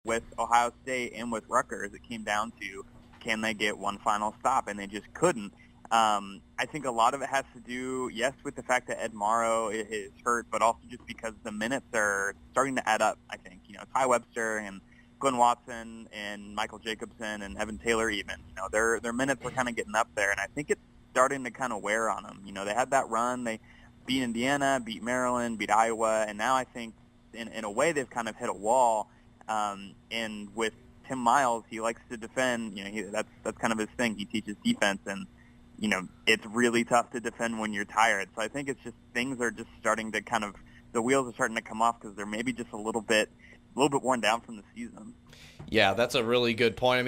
with Ohio State and with Rutgers, it came down to, can they get one final stop, and they just couldn't. I think a lot of it has to do, yes, with the fact that Ed Morrow is hurt, but also just because the minutes are starting to add up, I think. Ty Webster and Glenn Watson and Michael Jacobson and Evan Taylor even, their minutes are kind of getting up there, and I think it's starting to kind of wear on them. They had that run. They beat Indiana, beat Maryland, beat Iowa, and now I think in a way they've kind of hit a wall. And with Tim Miles, he likes to defend. That's kind of his thing. He teaches defense, and it's really tough to defend when you're tired. So I think it's just things are just starting to kind of, the wheels are starting to come off because they're maybe just a little bit worn down from the season. Yeah, that's a really good point.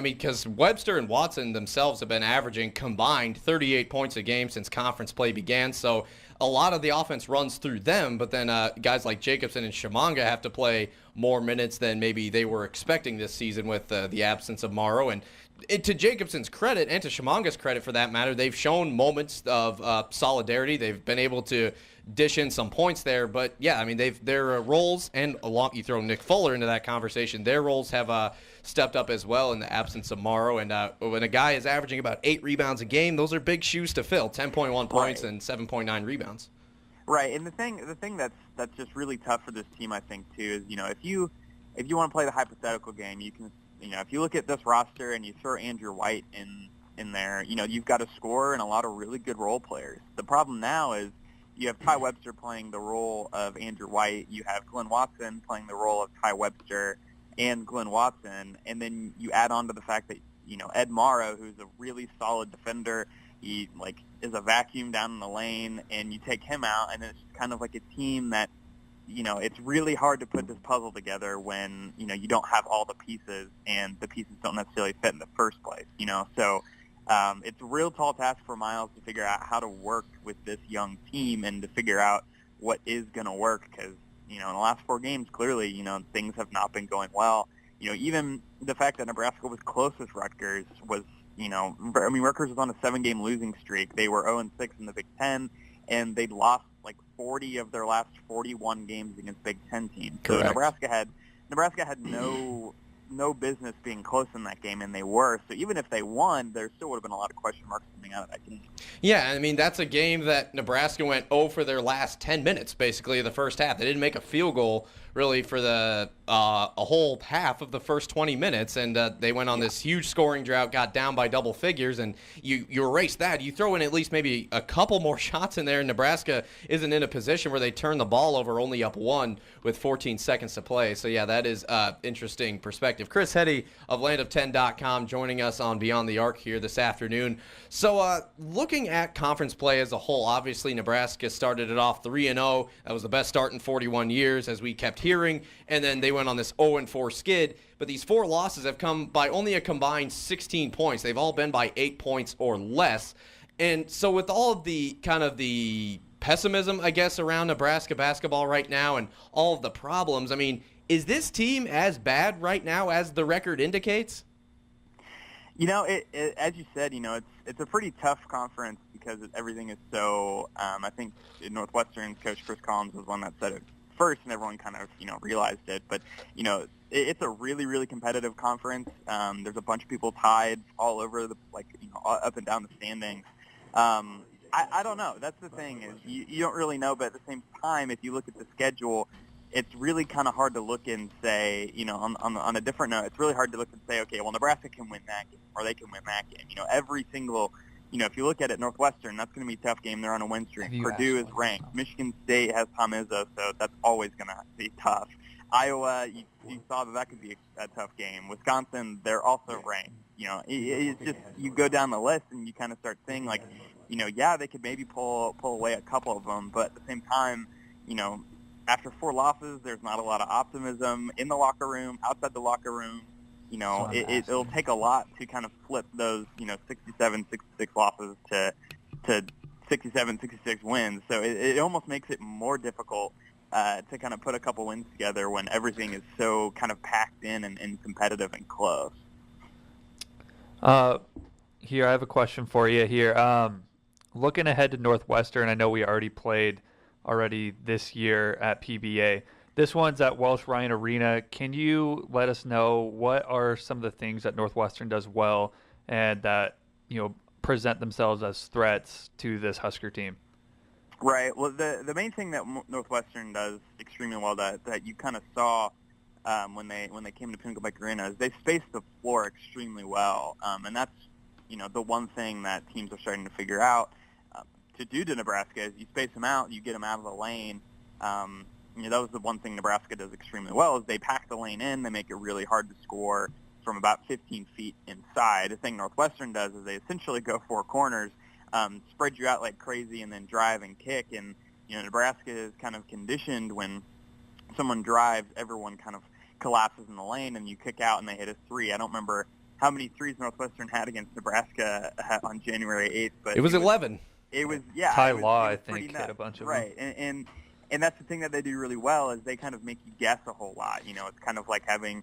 Because Webster and Watson themselves have been averaging combined 38 points a game since conference play began. So a lot of the offense runs through them, but then guys like Jacobson and Shimanga have to play more minutes than maybe they were expecting this season with the absence of Morrow. And to Jacobson's credit, and to Shimanga's credit for that matter, they've shown moments of solidarity. They've been able to dish in some points there. But, yeah, their roles, and you throw Nick Fuller into that conversation, their roles have stepped up as well in the absence of Morrow. And when a guy is averaging about 8 rebounds a game, those are big shoes to fill, 10.1 points and 7.9 rebounds. Right, and the thing that's just really tough for this team, I think, too, is, if you want to play the hypothetical game, you can, if you look at this roster and you throw Andrew White in there, you've got a scorer and a lot of really good role players. The problem now is you have Ty Webster playing the role of Andrew White, you have Glenn Watson playing the role of Ty Webster and Glenn Watson, and then you add on to the fact that, Ed Morrow, who's a really solid defender, he is a vacuum down in the lane, and you take him out, and it's kind of like a team that, it's really hard to put this puzzle together when, you don't have all the pieces, and the pieces don't necessarily fit in the first place, So it's a real tall task for Miles to figure out how to work with this young team and to figure out what is going to work because, in the last 4 games, clearly, things have not been going well. Even the fact that Nebraska was close with Rutgers was, Rutgers was on a 7-game losing streak. They were 0-6 in the Big Ten, and they'd lost 40 of their last 41 games against Big Ten teams. So Correct. Nebraska had no business being close in that game, and they were. So even if they won, there still would have been a lot of question marks coming out of that game. Yeah, that's a game that Nebraska went 0 for their last 10 minutes, basically, of the first half. They didn't make a field goal, really, for a whole half of the first 20 minutes, and they went on this huge scoring drought, got down by double figures, and you erase that. You throw in at least maybe a couple more shots in there, and Nebraska isn't in a position where they turn the ball over only up 1 with 14 seconds to play. So, yeah, that is interesting perspective. Chris Heady of landof10.com joining us on Beyond the Arc here this afternoon. So, looking at conference play as a whole, obviously Nebraska started it off 3-0. That was the best start in 41 years, as we kept hearing, and then they went on this 0-4 skid. But these 4 losses have come by only a combined 16 points. They've all been by 8 points or less. And so with all of the kind of the pessimism, I guess, around Nebraska basketball right now and all of the problems, is this team as bad right now as the record indicates? As you said, it's a pretty tough conference because everything is so. I think Northwestern's coach Chris Collins was one that said it first, and everyone kind of realized it. But it's a really, really competitive conference. There's a bunch of people tied all over the up and down the standings. I don't know. That's the thing is you don't really know, but at the same time, if you look at the schedule, it's really kind of hard to look and say, on a different note, it's really hard to look and say, okay, well, Nebraska can win that game or they can win that game. Every single, if you look at it, Northwestern, that's going to be a tough game. They're on a win streak. Purdue is ranked. Michigan State has Tom Izzo, so that's always going to be tough. Iowa, you saw that could be a tough game. Wisconsin, they're also ranked. It's just you go down the list and you kind of start saying they could maybe pull away a couple of them, but at the same time, after 4 losses, there's not a lot of optimism in the locker room, outside the locker room. It'll take a lot to kind of flip those 67, 66 losses to 67, 66 wins. So it almost makes it more difficult to kind of put a couple wins together when everything is so kind of packed in and competitive and close. Here, I have a question for you here. Looking ahead to Northwestern, I know we already played this year at PBA. This one's at Welsh Ryan Arena. Can you let us know what are some of the things that Northwestern does well and that, present themselves as threats to this Husker team? Right. Well, the main thing that Northwestern does extremely well that you kind of saw when they came to Pinnacle Bank Arena is they space the floor extremely well, and that's the one thing that teams are starting to figure out to do to Nebraska is you space them out, you get them out of the lane. That was the one thing Nebraska does extremely well is they pack the lane in, they make it really hard to score from about 15 feet inside. The thing Northwestern does is they essentially go four corners, spread you out like crazy, and then drive and kick. And Nebraska is kind of conditioned when someone drives, everyone kind of collapses in the lane, and you kick out and they hit a three. I don't remember how many threes Northwestern had against Nebraska on January 8th, but it was 11. It was, yeah. Ty it was, Law, it was I think, hit a bunch of right. them. And that's the thing that they do really well is they kind of make you guess a whole lot. It's kind of like having,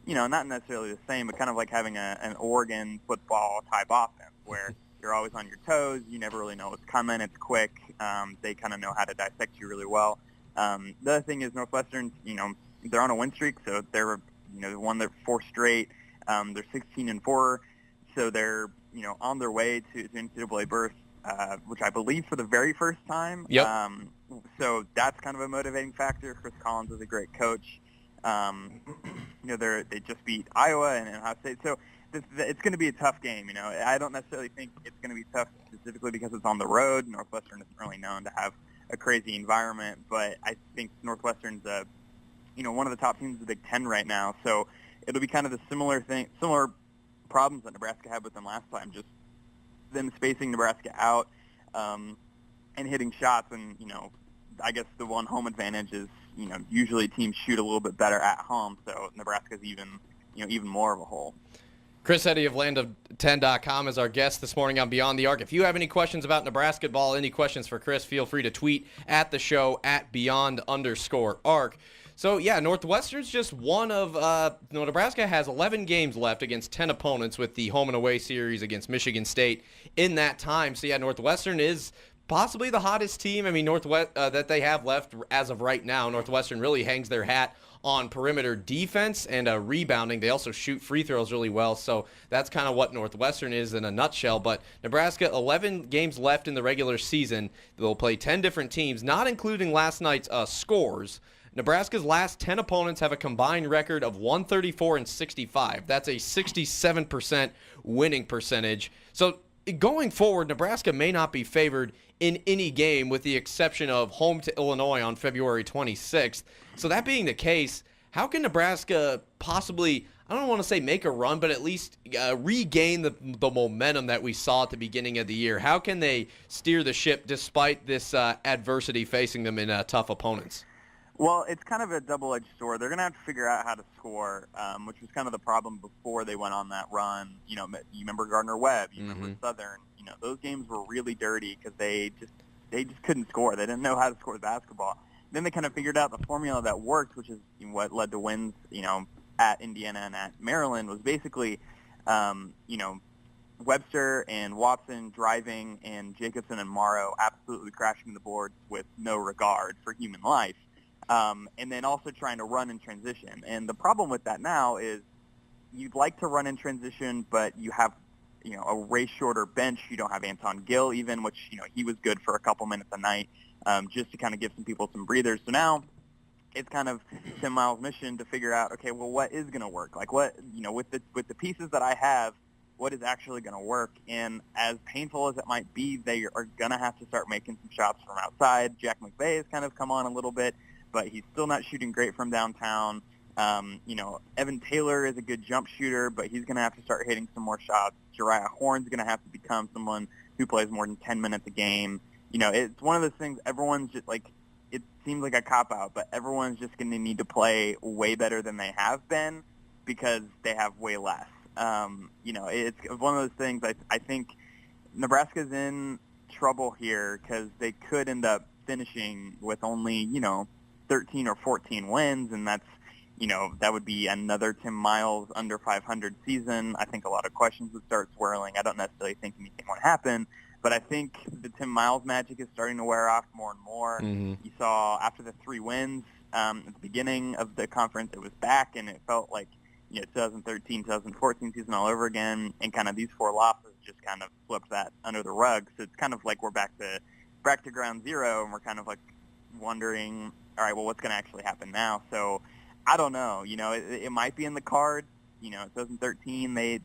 not necessarily the same, but kind of like having an Oregon football type offense where you're always on your toes. You never really know what's coming. It's quick. They kind of know how to dissect you really well. The other thing is Northwestern, they're on a win streak, so they're, won their four straight. They're 16-4, so they're, on their way to NCAA berth, which I believe for the very first time. Yep. So that's kind of a motivating factor. Chris Collins is a great coach. They just beat Iowa and Ohio State, so it's going to be a tough game. I don't necessarily think it's going to be tough specifically because it's on the road. Northwestern isn't really known to have a crazy environment, but I think Northwestern's one of the top teams of the Big Ten right now. So it'll be kind of the similar problems that Nebraska had with them last time, just them spacing Nebraska out and hitting shots. And I guess the one home advantage is usually teams shoot a little bit better at home, so Nebraska's even more of a hole. Chris Heady of land10.com is our guest this morning on Beyond the Arc. If you have any questions about Nebrasketball, any questions for Chris, feel free to tweet at the show at Beyond_Arc. So, yeah, Northwestern's just one of Nebraska has 11 games left against 10 opponents with the home and away series against Michigan State in that time. So, yeah, Northwestern is possibly the hottest team. I mean, that they have left as of right now. Northwestern really hangs their hat on perimeter defense and rebounding. They also shoot free throws really well, so that's kind of what Northwestern is in a nutshell. But Nebraska, 11 games left in the regular season. They'll play 10 different teams, not including last night's scores. Nebraska's last 10 opponents have a combined record of 134-65. That's a 67% winning percentage. So going forward, Nebraska may not be favored in any game with the exception of home to Illinois on February 26th. So that being the case, how can Nebraska possibly, I don't want to say make a run, but at least regain the momentum that we saw at the beginning of the year? How can they steer the ship despite this adversity facing them in tough opponents? Well, it's kind of a double-edged sword. They're going to have to figure out how to score, which was kind of the problem before they went on that run. You remember Gardner-Webb, you remember Southern. Those games were really dirty because they just couldn't score. They didn't know how to score the basketball. Then they kind of figured out the formula that worked, which is what led to wins, at Indiana and at Maryland, was basically, Webster and Watson driving and Jacobson and Morrow absolutely crashing the boards with no regard for human life. And then also trying to run in transition. And the problem with that now is you'd like to run in transition, but you have, a way shorter bench. You don't have Anton Gill even, which, he was good for a couple minutes a night, just to kind of give some people some breathers. So now it's kind of Tim Miles' mission to figure out, okay, well, what is going to work? Like what, with the pieces that I have, what is actually going to work? And as painful as it might be, they are going to have to start making some shots from outside. Jack McVay has kind of come on a little bit, but he's still not shooting great from downtown. Evan Taylor is a good jump shooter, but he's going to have to start hitting some more shots. Jariah Horn's going to have to become someone who plays more than 10 minutes a game. It's one of those things everyone's just like, it seems like a cop-out, but everyone's just going to need to play way better than they have been because they have way less. It's one of those things I think Nebraska's in trouble here because they could end up finishing with only, 13 or 14 wins, and that's, that would be another Tim Miles under 500 season. I think a lot of questions would start swirling. I don't necessarily think anything would happen, but I think the Tim Miles magic is starting to wear off more and more. You saw after the 3 wins, At the beginning of the conference, it was back, and it felt like 2013, 2014 season all over again, and kind of these 4 losses just kind of flipped that under the rug. So it's kind of like we're back to ground zero, and we're kind of like wondering, all right, well, what's going to actually happen now? So I don't know. It might be in the cards. 2013 they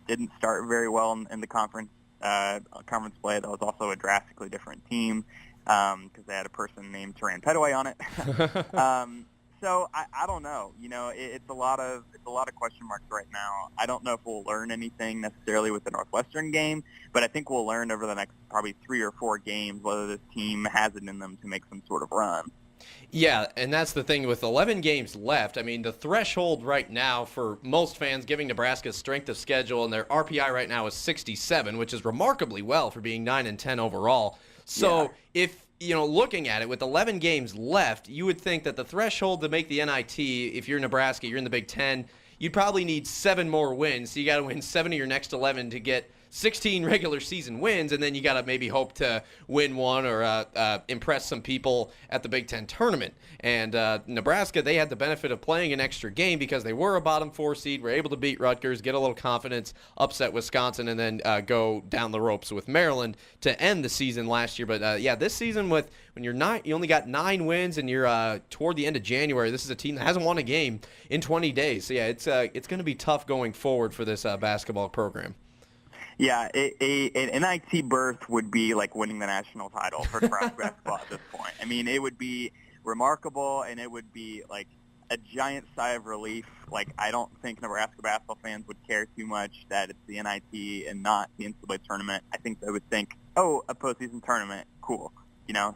didn't start very well in the conference play. That was also a drastically different team because they had a person named Taran Petaway on it. So I don't know. It's a lot of question marks right now. I don't know if we'll learn anything necessarily with the Northwestern game, but I think we'll learn over the next probably 3 or 4 games whether this team has it in them to make some sort of run. Yeah, and that's the thing with 11 games left. I mean, the threshold right now for most fans giving Nebraska's strength of schedule, and their RPI right now is 67, which is remarkably well for being 9-10 overall. So if looking at it with 11 games left, you would think that the threshold to make the NIT, if you're Nebraska, you're in the Big Ten, you'd probably need 7 more wins. So you got to win 7 of your next 11 to get 16 regular season wins, and then you got to maybe hope to win one or impress some people at the Big Ten tournament. And Nebraska, they had the benefit of playing an extra game because they were a bottom 4 seed, were able to beat Rutgers, get a little confidence, upset Wisconsin, and then go down the ropes with Maryland to end the season last year. But this season when you only got 9 wins and you're toward the end of January, this is a team that hasn't won a game in 20 days. So it's going to be tough going forward for this basketball program. Yeah, an NIT berth would be like winning the national title for Nebraska basketball at this point. I mean, it would be remarkable, and it would be like a giant sigh of relief. Like, I don't think Nebraska basketball fans would care too much that it's the NIT and not the NCAA tournament. I think they would think, oh, a postseason tournament, cool. Yeah.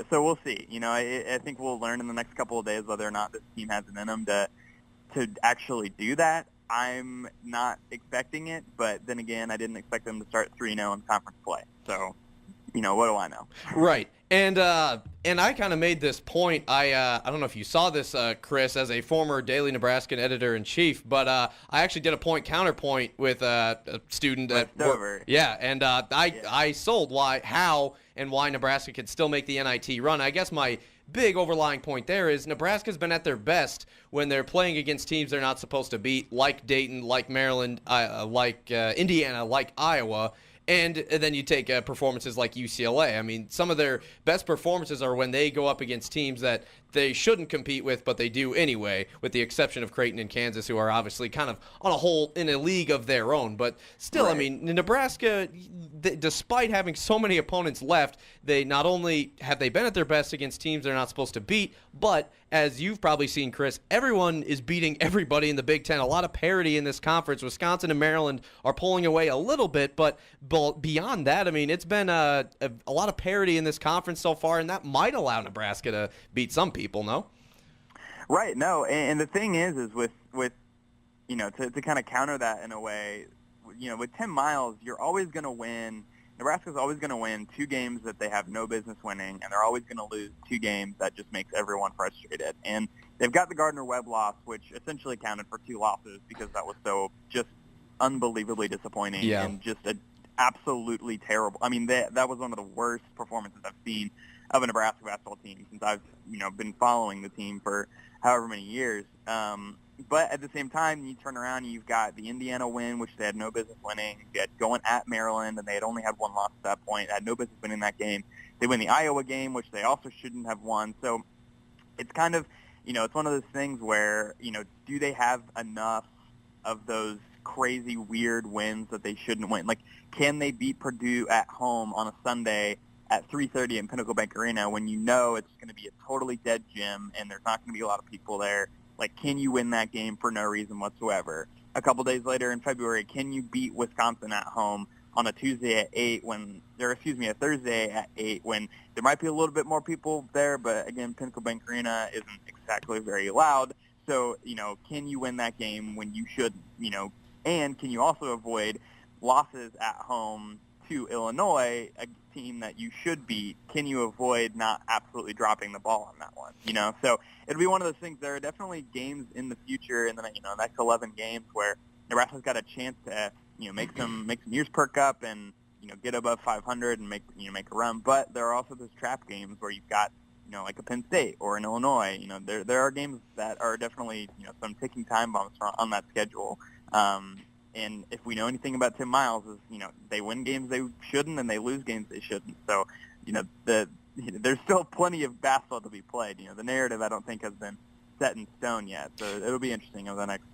So we'll see. I think we'll learn in the next couple of days whether or not this team has it in them to actually do that. I'm not expecting it, but then again, I didn't expect them to start 3-0 in conference play. So, what do I know? Right. And I kind of made this point. I don't know if you saw this, Chris, as a former Daily Nebraskan editor-in-chief, but I actually did a point-counterpoint with a student at work. Yeah, and I sold how and why Nebraska could still make the NIT run. I guess my big overlying point there is Nebraska's been at their best when they're playing against teams they're not supposed to beat, like Dayton, like Maryland, like Indiana, like Iowa. And then you take performances like UCLA. I mean, some of their best performances are when they go up against teams that they shouldn't compete with, but they do anyway, with the exception of Creighton and Kansas, who are obviously kind of on a whole in a league of their own. But still, right. I mean, Nebraska, despite having so many opponents left, they not only have they been at their best against teams they're not supposed to beat, but as you've probably seen, Chris, everyone is beating everybody in the Big Ten. A lot of parity in this conference. Wisconsin and Maryland are pulling away a little bit, but beyond that, I mean, it's been a lot of parity in this conference so far, and that might allow Nebraska to beat some people, no? Right, no, and the thing is with to kind of counter that in a way, with 10 miles, you're always going to win. Nebraska's always going to win 2 games that they have no business winning, and they're always going to lose 2 games that just makes everyone frustrated. And they've got the Gardner-Webb loss, which essentially counted for 2 losses because that was so just unbelievably disappointing and just absolutely terrible. I mean, that was one of the worst performances I've seen of a Nebraska basketball team since I've been following the team for however many years. But at the same time, you turn around and you've got the Indiana win, which they had no business winning. You had going at Maryland, and they had only had 1 loss at that point. Had no business winning that game. They win the Iowa game, which they also shouldn't have won. So it's kind of, it's one of those things where, do they have enough of those crazy, weird wins that they shouldn't win? Like, can they beat Purdue at home on a Sunday at 3:30 in Pinnacle Bank Arena when it's going to be a totally dead gym and there's not going to be a lot of people there? Like, can you win that game for no reason whatsoever? A couple days later in February, can you beat Wisconsin at home on a Tuesday at 8 a Thursday at 8 when there might be a little bit more people there, but again, Pinnacle Bank Arena isn't exactly very loud. So, can you win that game when you shouldn't, and can you also avoid losses at home to Illinois, a team that you should beat? Can you avoid not absolutely dropping the ball on that one? So it'll be one of those things. There are definitely games in the future in the next 11 games where Nebraska's got a chance to make some ears perk up and get above 500 and make a run. But there are also those trap games where you've got like a Penn State or an Illinois. There are games that are definitely, some ticking time bombs on that schedule. And if we know anything about Tim Miles is, they win games they shouldn't and they lose games they shouldn't. So, there's still plenty of basketball to be played. The narrative I don't think has been set in stone yet. So it'll be interesting over the next,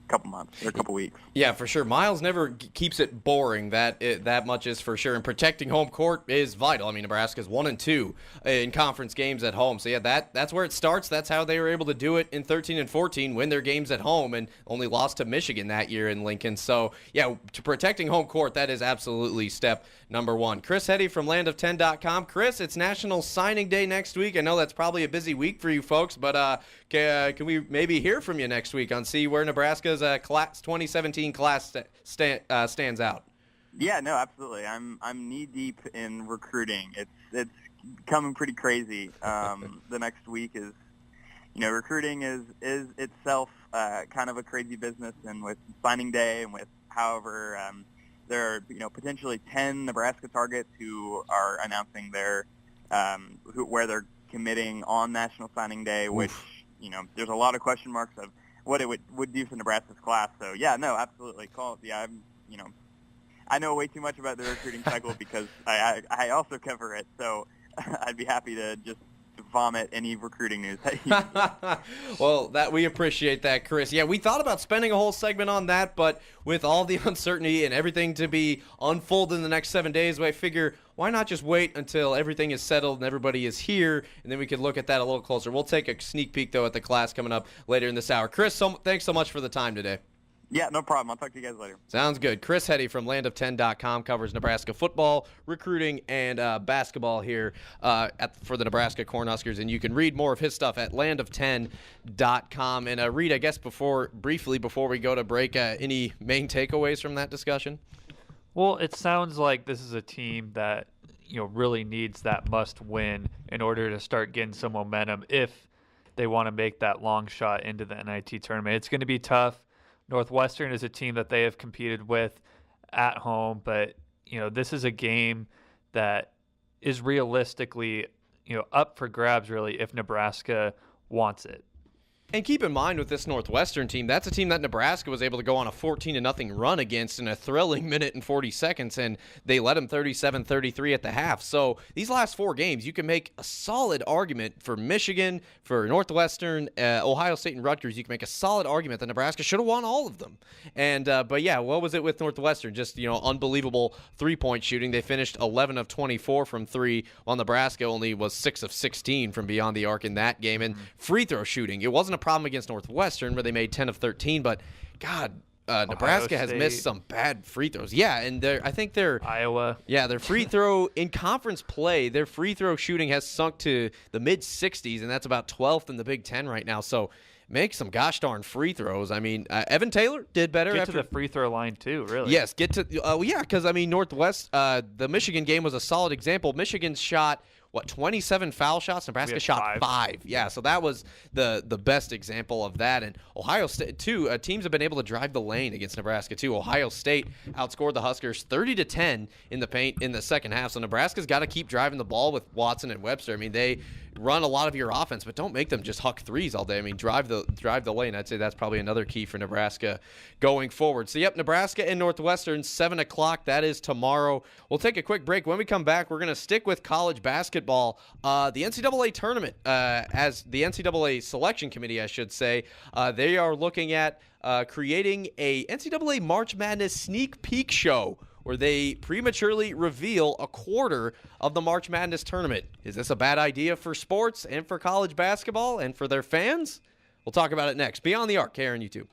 couple months or a couple weeks. Yeah, for sure. Miles never keeps it boring. That much is for sure. And protecting home court is vital. I mean, Nebraska's 1-2 in conference games at home. So yeah, that's where it starts. That's how they were able to do it in 13 and 14, win their games at home, and only lost to Michigan that year in Lincoln. So yeah, to protecting home court, that is absolutely step number one. Chris Heady from land10.com. Chris, it's National Signing Day next week. I know that's probably a busy week for you folks, but can we maybe hear from you next week on see where Nebraska's class 2017 class stands out? Yeah, no, absolutely. I'm knee deep in recruiting. It's coming pretty crazy. The next week is, recruiting is itself kind of a crazy business, and with signing day and with however there are potentially 10 Nebraska targets who are announcing their where they're committing on National Signing Day, which there's a lot of question marks of what it would do for Nebraska's class. So yeah, no, absolutely. I know way too much about the recruiting cycle because I also cover it. So I'd be happy to just vomit any recruiting news. Well, we appreciate that, Chris. Yeah, we thought about spending a whole segment on that, but with all the uncertainty and everything to be unfolded in the next 7 days, I figure why not just wait until everything is settled and everybody is here, and then we could look at that a little closer. We'll take a sneak peek, though, at the class coming up later in this hour. Chris, thanks so much for the time today. Yeah, no problem. I'll talk to you guys later. Sounds good. Chris Heady from land10.com covers Nebraska football, recruiting, and basketball here for the Nebraska Cornhuskers. And you can read more of his stuff at land10.com. And Reid, I guess briefly before we go to break, any main takeaways from that discussion? Well, it sounds like this is a team that really needs that must win in order to start getting some momentum if they want to make that long shot into the NIT tournament. It's going to be tough. Northwestern is a team that they have competed with at home, but this is a game that is realistically up for grabs really if Nebraska wants it. And keep in mind with this Northwestern team, that's a team that Nebraska was able to go on a 14-0 run against in a thrilling minute and 40 seconds, and they led them 37-33 at the half. So these last four games, you can make a solid argument for Michigan, for Northwestern, Ohio State, and Rutgers. You can make a solid argument that Nebraska should have won all of them. And but yeah, what was it with Northwestern? Just unbelievable three-point shooting. They finished 11 of 24 from three, while Nebraska only was 6 of 16 from beyond the arc in that game. And free throw shooting, it wasn't a problem against Northwestern where they made 10 of 13, but God, Nebraska has missed some bad free throws. Yeah, and I think they're Iowa. Yeah, their free throw in conference play, their free throw shooting has sunk to the mid 60s, and that's about 12th in the Big Ten right now. So make some gosh darn free throws. I mean, Evan Taylor did better. Get to the free throw line too, really. Yes, get to because I mean Northwest. The Michigan game was a solid example. Michigan shot 27 foul shots. Nebraska shot 5. Yeah, so that was the best example of that. And Ohio State, too, teams have been able to drive the lane against Nebraska, too. Ohio State outscored the Huskers 30-10 in the paint in the second half. So Nebraska's got to keep driving the ball with Watson and Webster. I mean, they run a lot of your offense, but don't make them just huck threes all day. I mean, drive the lane. I'd say that's probably another key for Nebraska going forward. So, yep, Nebraska and Northwestern, 7 o'clock. That is tomorrow. We'll take a quick break. When we come back, we're going to stick with college basketball. The NCAA tournament, as the NCAA selection committee, I should say, they are looking at creating a NCAA March Madness sneak peek show where they prematurely reveal a quarter of the March Madness tournament. Is this a bad idea for sports and for college basketball and for their fans? We'll talk about it next. Beyond the Arc, here on YouTube.